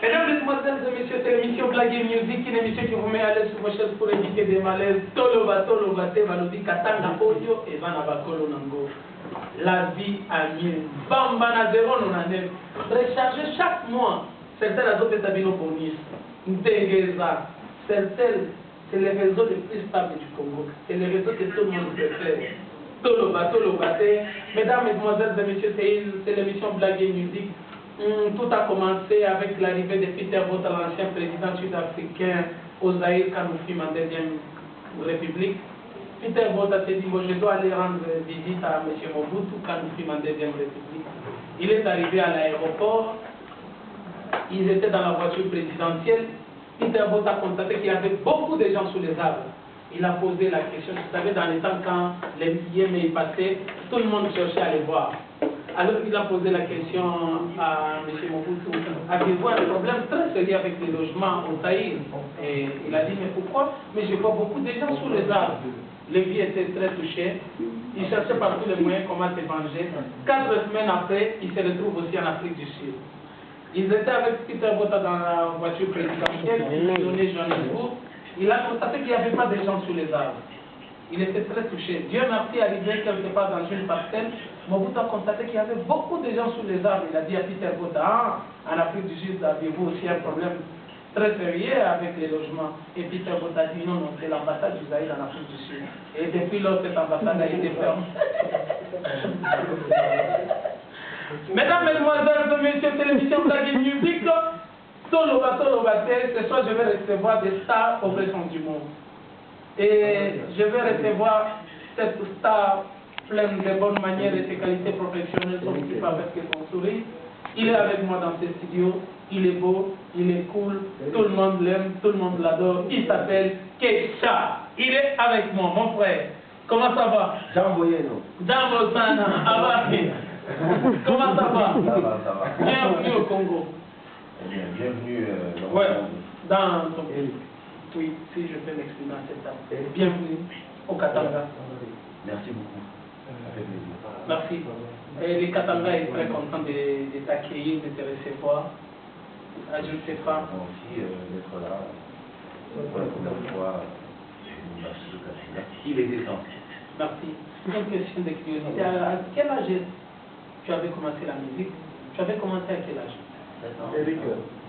Mesdames, Mesdemoiselles et Messieurs, c'est l'émission Blague et Musique, une émission qui vous met à l'aise sur vos chaises pour éviter des malaises. Toloba, Balobi, Katanga, Odio, et Van Abakolo Nango. La vie a mieux. Bamba na zéro, non a neuf. Rechargez chaque mois. Certains réseaux pétabino bonus. Ndegeza. Certains, c'est les réseaux les plus stables du Congo. C'est les réseaux que tout le monde préfère. Toloba, Mesdames, Mesdemoiselles et Messieurs, c'est l'émission Blague et Musique. Tout a commencé avec l'arrivée de Peter Botha, l'ancien président sud-africain, au Zaïre quand nous fûmes en deuxième République. Peter Botha s'est dit, bon, je dois aller rendre visite à M. Mobutu quand nous fûmes en deuxième République. Il est arrivé à l'aéroport, ils étaient dans la voiture présidentielle. Peter Botha a constaté qu'il y avait beaucoup de gens sous les arbres. Il a posé la question, vous savez, dans les temps quand les Yémés passaient, tout le monde cherchait à les voir. Alors il a posé la question à M. Mobutu, avez-vous un problème très sérieux avec les logements au Zaïre? Et il a dit, mais pourquoi? Mais je vois beaucoup de gens sous les arbres. Les vies étaient très touchées. Ils cherchaient par tous les moyens comment se venger. 4 semaines après, ils se retrouvent aussi en Afrique du Sud. Ils étaient avec Peter Botha dans la voiture présidentielle, ils ont donné Johannesburg. Il a constaté qu'il n'y avait pas de gens sous les arbres. Il était très touché. Dieu merci, arrivé quelque part dans une parcelle, Mobutu a constaté qu'il y avait beaucoup de gens sous les arbres. Il a dit à Peter Botha, ah, en Afrique du Sud, avez-vous aussi un problème très sérieux avec les logements? Et Peter Botha a dit, non, non, c'est l'ambassade du Zaïre en Afrique du Sud. Et depuis lors, cette ambassade a été fermée. Mesdames, Mesdemoiselles et Messieurs, télévision Blague et Musique, Toloba, ce soir je vais recevoir des stars au vrai sens du monde. Et je vais recevoir cette star pleine de bonnes manières et de qualités professionnelles, son type avec son sourire. Il est avec moi dans ce studio, il est beau, il est cool, tout le monde l'aime, tout le monde l'adore. Il s'appelle Kesha. Il est avec moi, mon frère. Comment ça va? Jean Boyeno. Jean Bosana, Abaki. Comment ça va? Ça va. Bienvenue au Congo. Bienvenue dans ton pays. Oui, si je peux m'exprimer à cette table. Bienvenue au Katanga. Merci beaucoup. Ça fait plaisir. Merci. Et les Katanga est très content de t'accueillir, de te recevoir. Je ne sais pas. Aussi d'être là pour la première fois. Merci au Katanga. Il est essentiel. Merci. Une question de curiosité. À quel âge tu avais commencé la musique? Tu avais commencé à quel âge?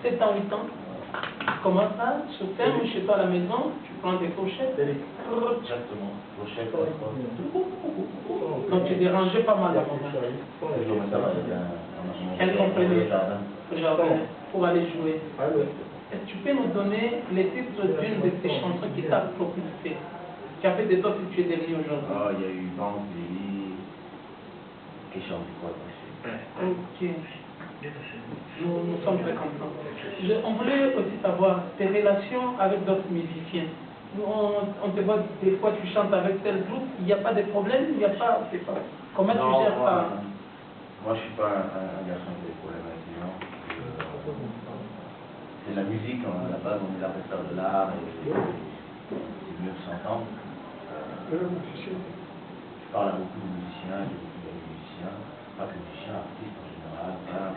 7 ans, 8 ans. Comment ça? Sur terre ou chez toi à la maison? Tu prends des fourchettes? Exactement. Fourchette. Donc tu dérangeais pas mal la maman. Elle comprenait le jardin pour aller jouer. Est-ce que tu peux nous donner les titres d'une de tes chansons qui t'a propulsé? Tu as fait de toi si tu es devenu aujourd'hui. Ah, il y a eu Vance, Billy, qui chante quoi? Ok. Nous sommes très contents. On voulait aussi savoir tes relations avec d'autres musiciens. On te voit, des fois tu chantes avec tel groupe, il n'y a pas de problème, il n'y a pas, c'est pas. Comment tu gères ça? Moi je suis pas un garçon qui a des problèmes avec les gens. C'est la musique, à la base on est là pour faire de l'art et c'est mieux de s'entendre. Je parle à beaucoup de musiciens, j'ai beaucoup d'amis musiciens, pas que musiciens, artistes en général. Voilà.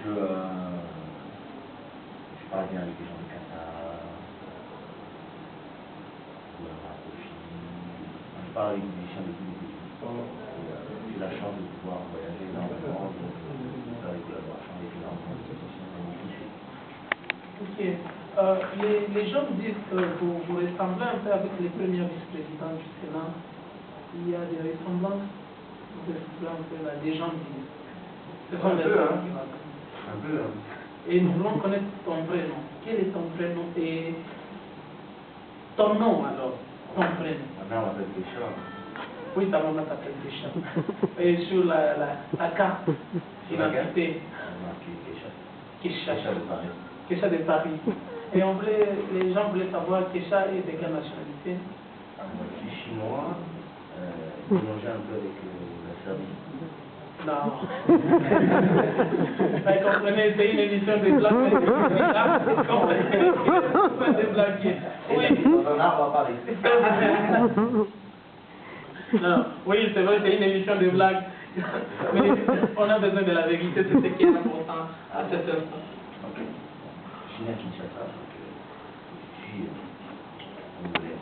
Je parle bien avec les gens de Qatar, je parle avec les musiciens de tous les pays. J'ai la chance de pouvoir voyager énormément, de faire des collaborations avec énormément de musiciens dans mon pays. Ok. Les gens disent que vous ressemblez un peu avec les premiers vice-présidents du Sénat. Il y a des ressemblances. Vous ressemblez un peu là, des gens disent. C'est un peu, hein. Un peu, hein. Et nous voulons connaître ton vrai nom. Quel est ton vrai nom et ton nom alors, ton vrai nom? Ma mère m'appelle Kesha. Oui, ta maman t'appelle Kesha. Et sur ta carte d'identité, Kesha. Kesha. Kesha de Paris. Kesha de Paris. Et les gens voulaient savoir Kesha est de quelle nationalité? Je suis chinois, mélangé un peu avec la Serbie. Non. Vous comprenez, c'est une émission de blagues, mais c'est des blagues. Oui. Dans un arbre, on va parler. Non, oui, c'est vrai, c'est une émission de blagues. Mais on a besoin de la vérité, c'est ce qui est important à cet instant. Ok. Je suis né à Kinshasa, donc je suis congolais.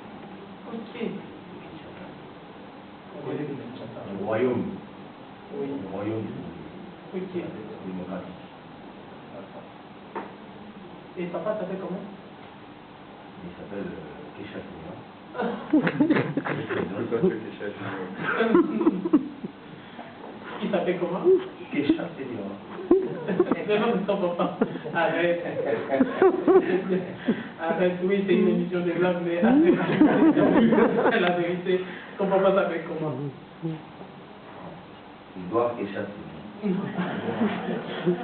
Ok. Kinshasa. Le royaume. Oui. Le royaume Ok. démocratique. Et papa s'appelle comment? Il s'appelle Kesha Senior. Il s'appelle comment? Kesha Senior. Le nom de son papa. Arrête. Arrête, oui, c'est une émission de blagues, mais arrête. C'est la vérité. Ton papa s'appelle comment? Edouard Kesha Senior.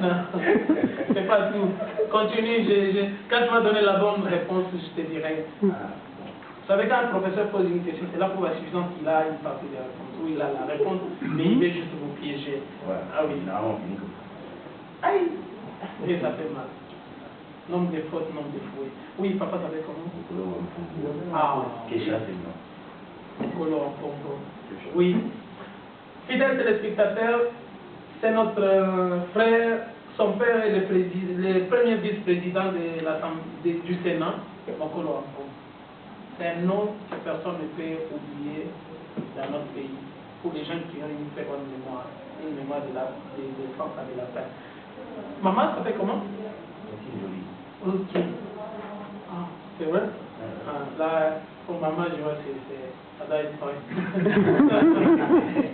Non, c'est pas tout. Continue, quand tu m'as donné la bonne réponse, je te dirai. Vous savez, quand un professeur pose une question, c'est là pour la suffisance qu'il a une partie de la réponse. Oui, il a la réponse, mais il veut juste vous piéger. Ouais. Ah oui. Généralement, on finit comme ça. Aïe! Et ça fait mal. Nombre de fautes, nombre de fouets. Oui, papa s'appelle comment? Ah, Kesha Senior. Kolo en Congo. Oui. Fidèles téléspectateurs, c'est notre frère, son père est le premier vice-président du Sénat, Mokolo Afon. C'est un nom que personne ne peut oublier dans notre pays, pour les gens qui ont une très bonne mémoire, une mémoire de France et de la paix. Maman, ça fait comment? C'est joli. Ok. Ah, c'est vrai? Ah, là, pour maman, je vois que ça doit être vrai.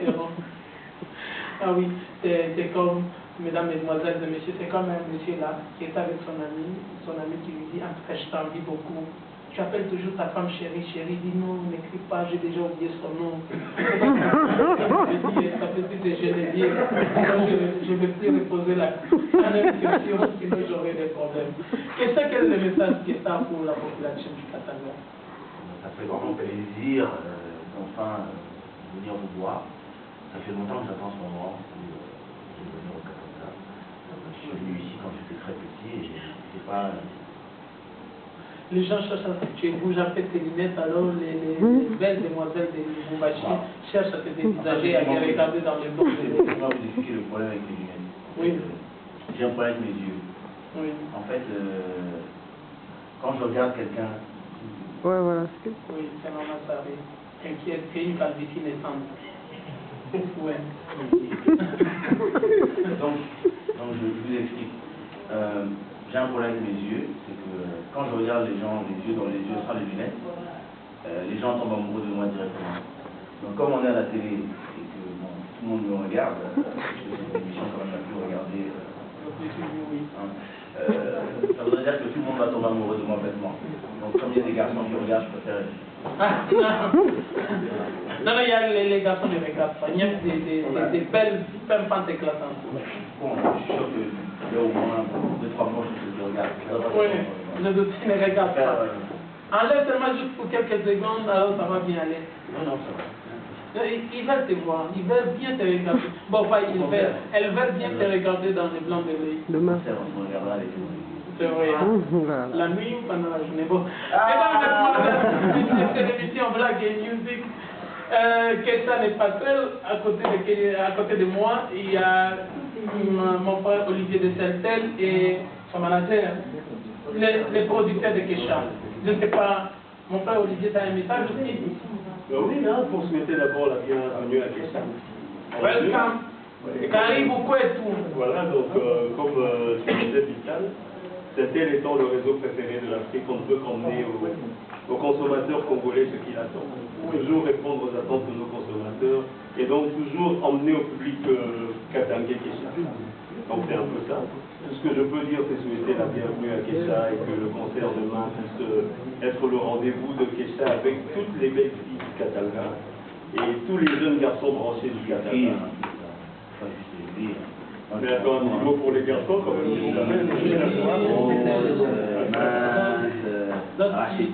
C'est bon. Ah oui, c'est comme, mesdames, mesdemoiselles et messieurs, c'est comme un monsieur là qui est avec son ami qui lui dit, en tout cas, je t'envie beaucoup. Tu appelles toujours ta femme chérie, dis non, n'écris pas, j'ai déjà oublié son nom. Ça fait plus de Geneviève, je ne vais plus reposer la même question, sinon j'aurai des problèmes. Quel est le message qui est ça pour la population du Katanga? Ça fait vraiment plaisir d'enfin venir vous voir. Ça fait longtemps que j'attends ce moment où je vais venir au Katanga. Je suis venu ici quand j'étais très petit et c'est pas... Les gens cherchent à tu bouges un peu tes lunettes, alors les belles demoiselles de Lubumbashi cherchent à te dévisager, à te regarder dans les bons. Je vais vous expliquer le problème avec les lunettes. Oui. J'ai un problème avec mes yeux. Oui. En fait, quand je regarde quelqu'un... Ouais, voilà. Oui, c'est normal, ça arrive. Inquiète, c'est une calvitie naissante. Ouais. donc, je vous explique. J'ai un problème avec mes yeux, c'est que quand je regarde les gens, les yeux dans les yeux sans les lunettes, les gens tombent amoureux de moi directement. Donc comme on est à la télé et que bon, tout le monde me regarde, c'est une émission quand même la plus regardée. Ça voudrait dire que tout le monde va tomber amoureux de moi bêtement. Donc comme il y a des garçons qui regardent, je préfère... Ah, non, il y a les garçons ne regardent pas. Il y a des belles femmes éclatantes. Bon, je suis sûr qu'il y a au moins 2-3 mois qui regardent. Oui, le dossier ne regarde pas. Enlève seulement juste pour quelques secondes, alors ça va bien aller. Non, ça va. Ils veulent te voir, ils veulent bien te regarder. Bon, pas ils veulent, elles veulent bien te regarder dans les blancs de l'œil. Demain. On se regardera les jours. C'est vrai. Voilà. La nuit ou pendant la journée. Bon. C'est l'émission Black et Music. Kesha n'est pas seul. À côté de moi, il y a mon frère Olivier de Seltel et son manager, les producteurs de Kesha. Je ne sais pas, mon frère Olivier, tu as un message aussi? Oui, hein, pour souhaiter d'abord la bienvenue à Kesha. Welcome. Karibu kwetu. Voilà, donc comme tu disais, Vital, Seltel étant le réseau préféré de l'Afrique, on ne peut qu'emmener aux consommateurs congolais ce qu'il attend. Toujours répondre aux attentes de nos consommateurs et donc toujours emmener au public katangais Kesha. Donc c'est un peu ça. Tout ce que je peux dire, c'est souhaiter la bienvenue à Kesha et que le concert demain puisse être le rendez-vous de Kesha avec toutes les belles filles du Katanga et tous les jeunes garçons branchés du Katanga. Mais attends, un niveau pour les garçons, quand même,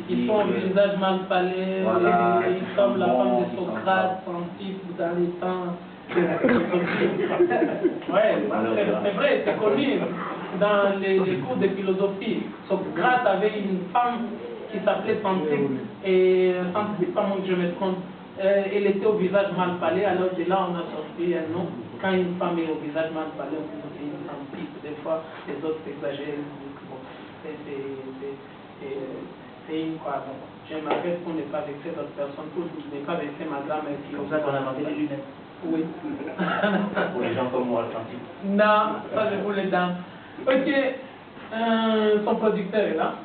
Ils sont un visage mal palais, voilà, comme la femme de Socrate, sensible dans les temps. Ouais, c'est vrai, c'est connu dans les cours de philosophie. Socrate avait une femme qui s'appelait Xanthippe, et Xanthippe, pas moi que je me trompe, elle était au visage mal parlé, alors de là on a sorti un nom. Quand une femme est au visage mal parlé, on peut dire une Xanthippe. Des fois, les autres exagèrent. Bon, c'est une quoi. Bon, je m'arrête pour ne pas vexer d'autres personnes, pour ne pas vexer ma grand-mère qui C'est pour ça qu'on a inventé les lunettes. Oui. Pour les gens comme moi, Atlantique. Non, ça je vous les donne. Ok, son producteur est là.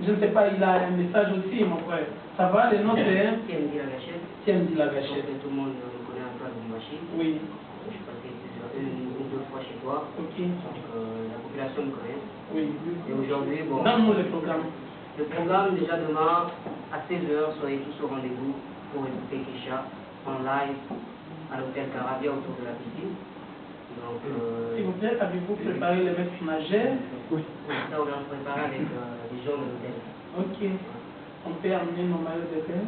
Je ne sais pas, il a un message aussi, mon frère. Ça va, les noms c'est Thierry Lagachette. Thierry Lagachette. Tout le monde me connaît un peu à Lubumbashi. Oui. Je suis passé une ou deux fois chez toi. Ok. Donc la population me connaît. Oui. Et aujourd'hui, bon. Donne-nous le programme. Le programme, déjà demain, à 16h, soyez tous au rendez-vous pour écouter Kesha en live à l'hôtel Carabia autour de la piscine. Donc, s'il vous plaît, avez-vous préparé les maîtres nageurs? oui. Ça, on a préparé avec les gens de l'hôtel. Ok. On peut amener nos maillots de bain?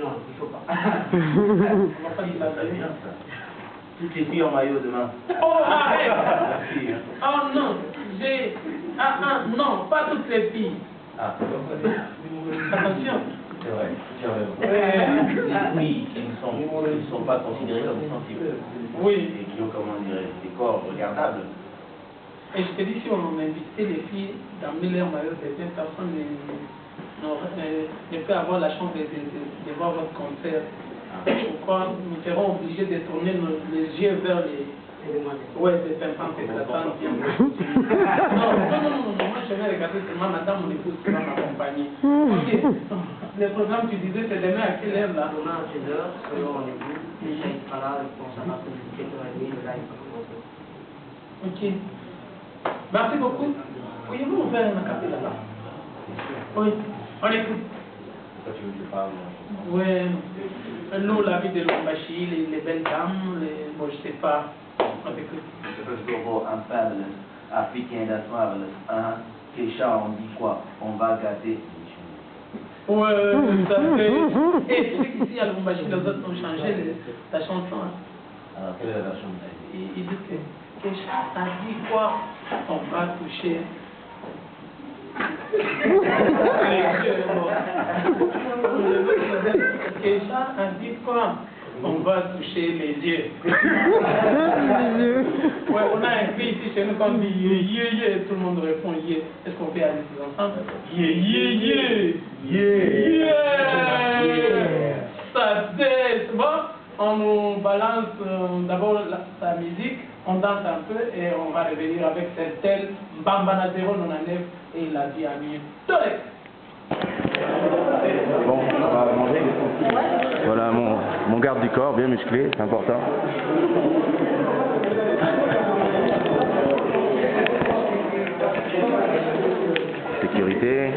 Non, il ne faut pas. On va pas y laver. Toutes les filles en maillot demain. Oh, arrête! Merci, hein. Oh non, non, pas toutes les filles. Ah, Attention. c'est vrai, tu as raison. Les filles qui ne sont pas considérées comme sensibles. Oui. Et qui ont, comment dire, des corps regardables. Et je te dis, si on invitait les filles d'amener leur maillot de bain, personne ne peut avoir la chance de voir votre concert. Pourquoi nous serons obligés de tourner les yeux vers les... Ouais, c'est 50 et 60. Non, moi je vais regarder seulement madame, mon épouse qui va m'accompagner. Ok, le programme tu disais c'est demain à quelle heure là? Demain à 16h, soyez au rendez-vous. Kesha sera là, je pense à partir de 17h30, le live va commencer. Ok. Merci beaucoup. Pourriez-vous ouvrir un acapella là? Oui, on écoute. Pourquoi tu veux que je parle? Oui, nous, la vie de Lubumbashi, les belles dames, bon, je sais pas. On t'écoute. Je peux voir un fabulous africain that's marvelous. Kesha, on dit quoi? On va gâter. Ouais, ça fait. Et tu sais qu'ici à Lubumbashi, les autres ont changé la chanson. Hein. Alors, quelle est la chanson? Ils disent que Kesha a dit quoi? On va toucher. Kesha a dit quoi? On va toucher les yeux. Ouais, on a un cri ici chez nous qu'on dit yé, tout le monde répond yé. Est-ce qu'on peut aller tous ensemble? Yé. Ça c'est bon. On nous balance d'abord sa musique, on danse un peu et on va revenir avec cette telle Bambana 099 et la vie à mieux. Bon, on va manger. Voilà mon garde du corps, bien musclé, c'est important. Sécurité.